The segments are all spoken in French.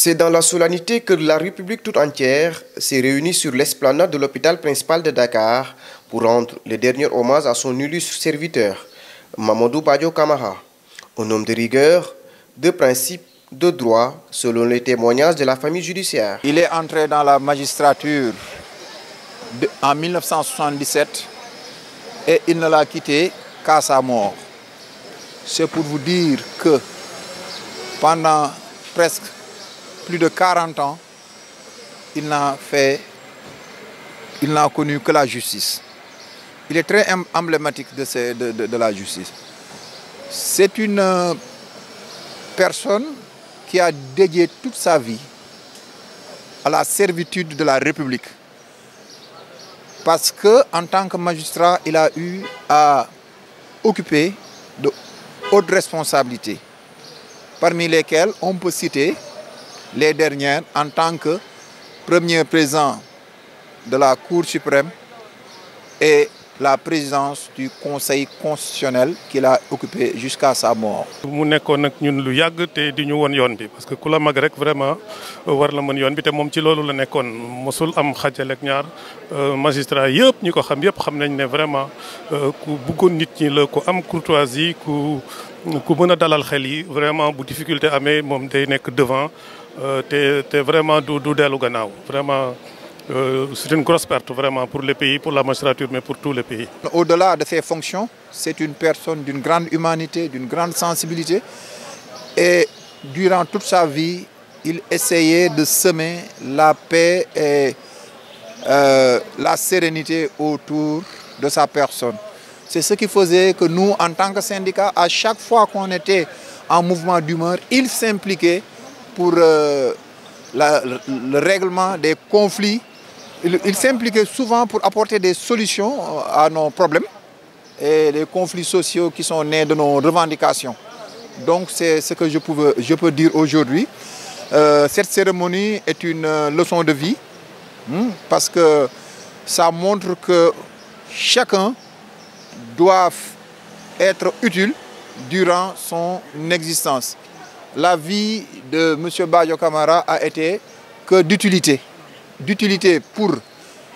C'est dans la solennité que la République tout entière s'est réunie sur l'esplanade de l'hôpital principal de Dakar pour rendre le dernier hommage à son illustre serviteur, Mamadou Badio Camara, un homme de rigueur, de principe, de droit, selon les témoignages de la famille judiciaire. Il est entré dans la magistrature en 1977 et il ne l'a quitté qu'à sa mort. C'est pour vous dire que pendant presque plus de 40 ans, il n'a connu que la justice. Il est très emblématique de la justice. C'est une personne qui a dédié toute sa vie à la servitude de la République. Parce qu'en tant que magistrat, il a eu à occuper de hautes responsabilités, parmi lesquelles on peut citer les dernières en tant que premier président de la Cour suprême et la présidence du Conseil constitutionnel qu'il a occupé jusqu'à sa mort. mu nekkoon nag ñun lu yàgg te di ñu woon yoon bi parce que ku la mag rek vraiment war la mën yoon bi te moom ci loolu la nekkoon mosul am xàjjale ak ñaar magistrat yëpp ñi ko xam yëpp xam nañ ne vraiment ku bëggoon nit ñi la ku am courtoisie ku mën a dalal xel yi vraiment bu difficulté amee moom day nekk devant te vraiment du dellu gannaaw vraiment. C'est une grosse perte vraiment pour le pays, pour la magistrature, mais pour tous les pays. Au-delà de ses fonctions, c'est une personne d'une grande humanité, d'une grande sensibilité. Et durant toute sa vie, il essayait de semer la paix et la sérénité autour de sa personne. C'est ce qui faisait que nous, en tant que syndicat, à chaque fois qu'on était en mouvement d'humeur, il s'impliquait pour le règlement des conflits. Il s'impliquait souvent pour apporter des solutions à nos problèmes et les conflits sociaux qui sont nés de nos revendications. Donc c'est ce que je peux dire aujourd'hui. Cette cérémonie est une leçon de vie parce que ça montre que chacun doit être utile durant son existence. La vie de M. Badio Camara a été que d'utilité. D'utilité pour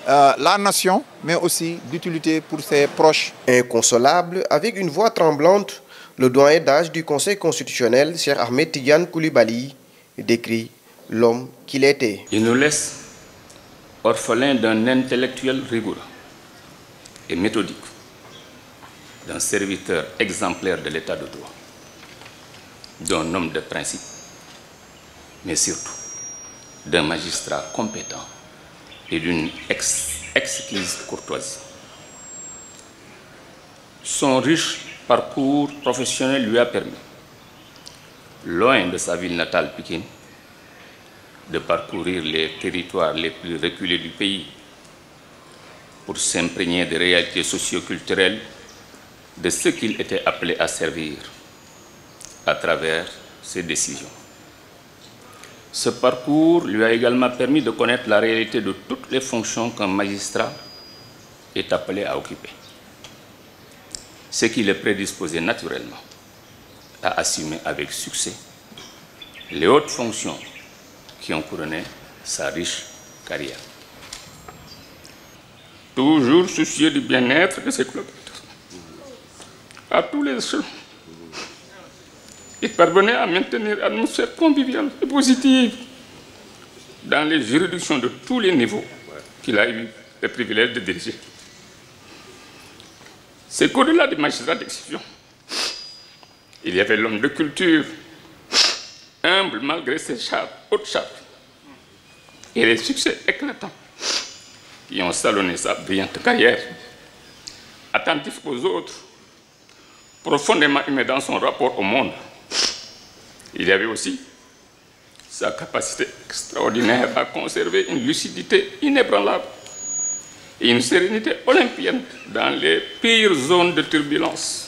la nation, mais aussi d'utilité pour ses proches. Inconsolable, avec une voix tremblante, le doyen d'âge du Conseil constitutionnel, Cheikh Ahmed Tidiane Coulibaly, décrit l'homme qu'il était. Il nous laisse orphelins d'un intellectuel rigoureux et méthodique, d'un serviteur exemplaire de l'état de droit, d'un homme de principe, mais surtout d'un magistrat compétent et d'une exquise courtoisie. Son riche parcours professionnel lui a permis, loin de sa ville natale Pikine, de parcourir les territoires les plus reculés du pays pour s'imprégner des réalités socio-culturelles de ce qu'il était appelé à servir à travers ses décisions. Ce parcours lui a également permis de connaître la réalité de toutes les fonctions qu'un magistrat est appelé à occuper. Ce qui le prédisposait naturellement à assumer avec succès les hautes fonctions qui ont couronné sa riche carrière. Toujours soucieux du bien-être de ses collaborateurs, à tous les échelons, il parvenait à maintenir une atmosphère conviviale et positive dans les juridictions de tous les niveaux qu'il a eu le privilège de diriger. C'est qu'au-delà des magistrats d'exception, il y avait l'homme de culture, humble malgré ses hautes charges, et les succès éclatants qui ont salonné sa brillante carrière, attentif aux autres, profondément humain dans son rapport au monde. Il y avait aussi sa capacité extraordinaire à conserver une lucidité inébranlable et une sérénité olympienne dans les pires zones de turbulence,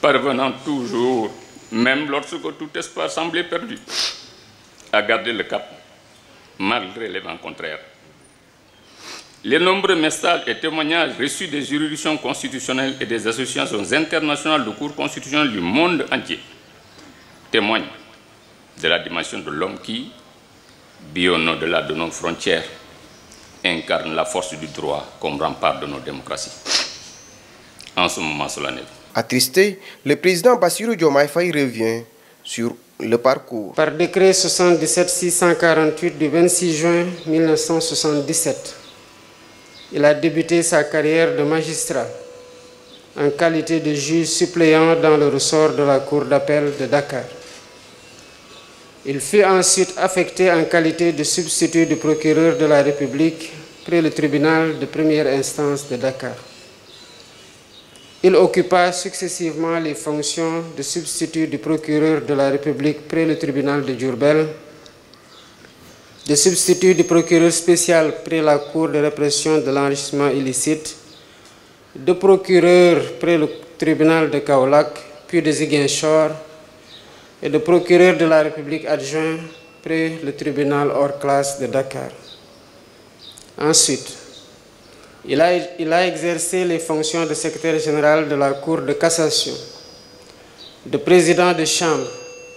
parvenant toujours, même lorsque tout espoir semblait perdu, à garder le cap malgré les vents contraires. Les nombreux messages et témoignages reçus des juridictions constitutionnelles et des associations internationales de cours constitutionnels du monde entier témoignent de la dimension de l'homme qui, bien au-delà de nos frontières, incarne la force du droit comme rempart de nos démocraties. En ce moment solennel. Attristé, le président Bassirou Diomaye Faye revient sur le parcours. Par décret 77-648 du 26 juin 1977, il a débuté sa carrière de magistrat en qualité de juge suppléant dans le ressort de la Cour d'appel de Dakar. Il fut ensuite affecté en qualité de substitut du procureur de la République près le tribunal de première instance de Dakar. Il occupa successivement les fonctions de substitut du procureur de la République près le tribunal de Diourbel, de substitut du procureur spécial près la Cour de répression de l'enrichissement illicite, de procureur près le tribunal de Kaolack, puis de Ziguinchor, et de procureur de la République adjoint près le tribunal hors classe de Dakar. Ensuite, il a exercé les fonctions de secrétaire général de la Cour de cassation, de président de chambre,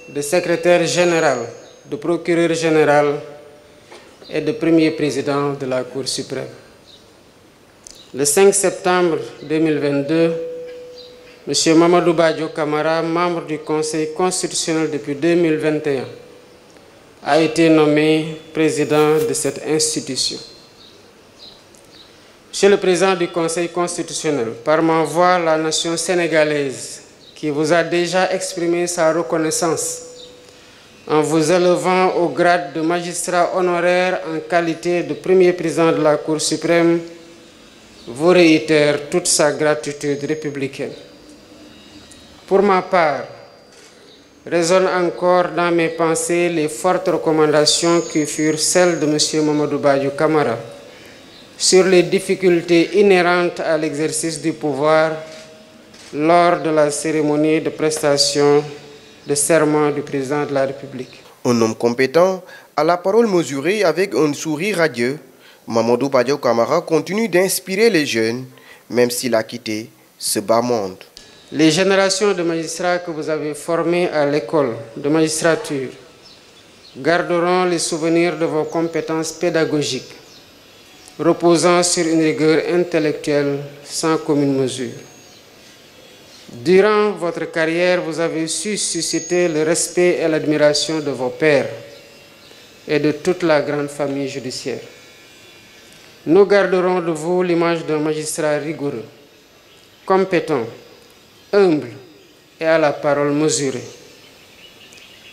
de secrétaire général, de procureur général et de premier président de la Cour suprême. Le 5 septembre 2022, M. Mamadou Badio Camara, membre du Conseil constitutionnel depuis 2021, a été nommé président de cette institution. Monsieur le Président du Conseil constitutionnel, par ma voix, la nation sénégalaise, qui vous a déjà exprimé sa reconnaissance en vous élevant au grade de magistrat honoraire en qualité de premier président de la Cour suprême, vous réitère toute sa gratitude républicaine. Pour ma part, résonnent encore dans mes pensées les fortes recommandations qui furent celles de M. Mamadou Badio Camara sur les difficultés inhérentes à l'exercice du pouvoir lors de la cérémonie de prestation de serment du président de la République. Un homme compétent, à la parole mesurée avec un sourire radieux, Mamadou Badio Camara continue d'inspirer les jeunes, même s'il a quitté ce bas monde. Les générations de magistrats que vous avez formés à l'école de magistrature garderont les souvenirs de vos compétences pédagogiques, reposant sur une rigueur intellectuelle sans commune mesure. Durant votre carrière, vous avez su susciter le respect et l'admiration de vos pairs et de toute la grande famille judiciaire. Nous garderons de vous l'image d'un magistrat rigoureux, compétent, humble et à la parole mesurée.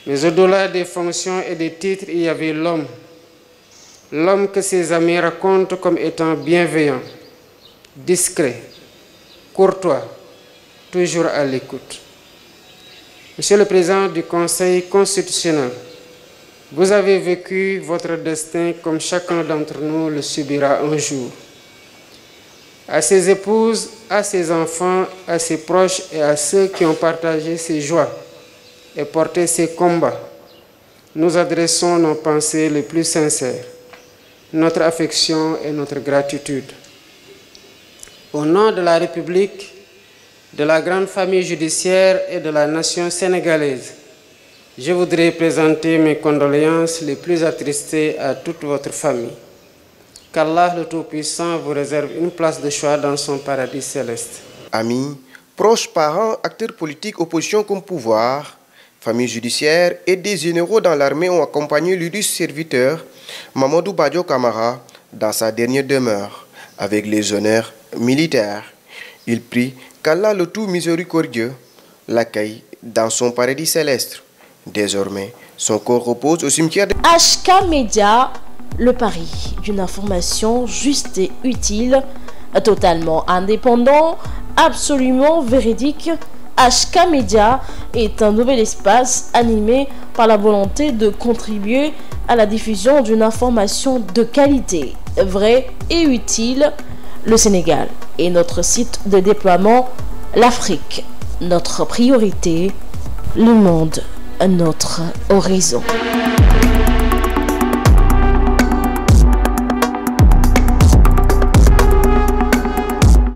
Mais au-delà des fonctions et des titres, il y avait l'homme. L'homme que ses amis racontent comme étant bienveillant, discret, courtois, toujours à l'écoute. Monsieur le Président du Conseil constitutionnel, vous avez vécu votre destin comme chacun d'entre nous le subira un jour. À ses épouses, à ses enfants, à ses proches et à ceux qui ont partagé ses joies et porté ses combats, nous adressons nos pensées les plus sincères, notre affection et notre gratitude. Au nom de la République, de la grande famille judiciaire et de la nation sénégalaise, je voudrais présenter mes condoléances les plus attristées à toute votre famille. Qu'Allah le Tout-Puissant vous réserve une place de choix dans son paradis céleste. Amis, proches, parents, acteurs politiques, opposition comme pouvoir, famille judiciaire et des généraux dans l'armée ont accompagné l'illustre serviteur Mamadou Badio Camara dans sa dernière demeure avec les honneurs militaires. Il prie qu'Allah le Tout Miséricordieux l'accueille dans son paradis céleste. Désormais, son corps repose au cimetière de HK Média, le pari d'une information juste et utile, totalement indépendant, absolument véridique. HK Média est un nouvel espace animé par la volonté de contribuer à la diffusion d'une information de qualité, vraie et utile. Le Sénégal est notre site de déploiement, l'Afrique, notre priorité, le monde, notre horizon.